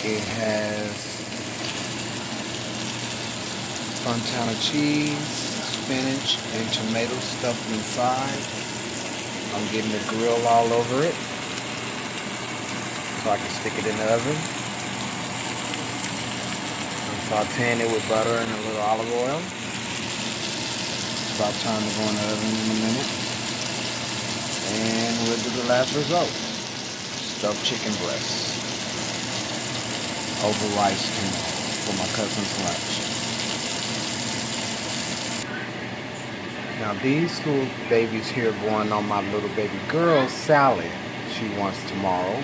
It has Fontana cheese, spinach, and tomato stuffed inside. I'm getting the grill all over it so I can stick it in the oven. I'm sauteing it with butter and a little olive oil. It's about time to go in the oven in a minute. And we'll do the last result. Stuffed chicken breast over rice tomorrow for my cousin's lunch. Now these little babies here going on my little baby girl salad she wants tomorrow.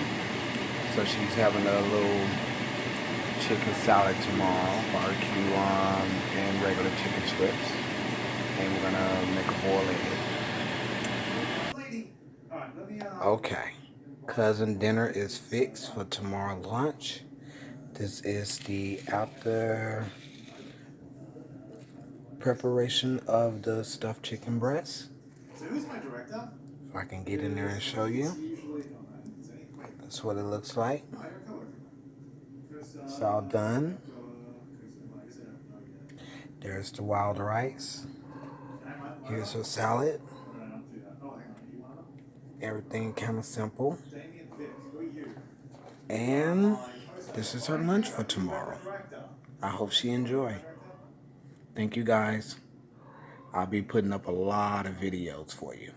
So she's having a little chicken salad tomorrow, barbecue and regular chicken strips. And we're gonna make a boiled egg. Okay, cousin dinner is fixed for tomorrow lunch. This is the after preparation of the stuffed chicken breast. If I can get in there and show you. That's what it looks like. It's all done. There's the wild rice. Here's her salad. Everything kind of simple. And this is her lunch for tomorrow. I hope she enjoy. Thank you guys. I'll be putting up a lot of videos for you.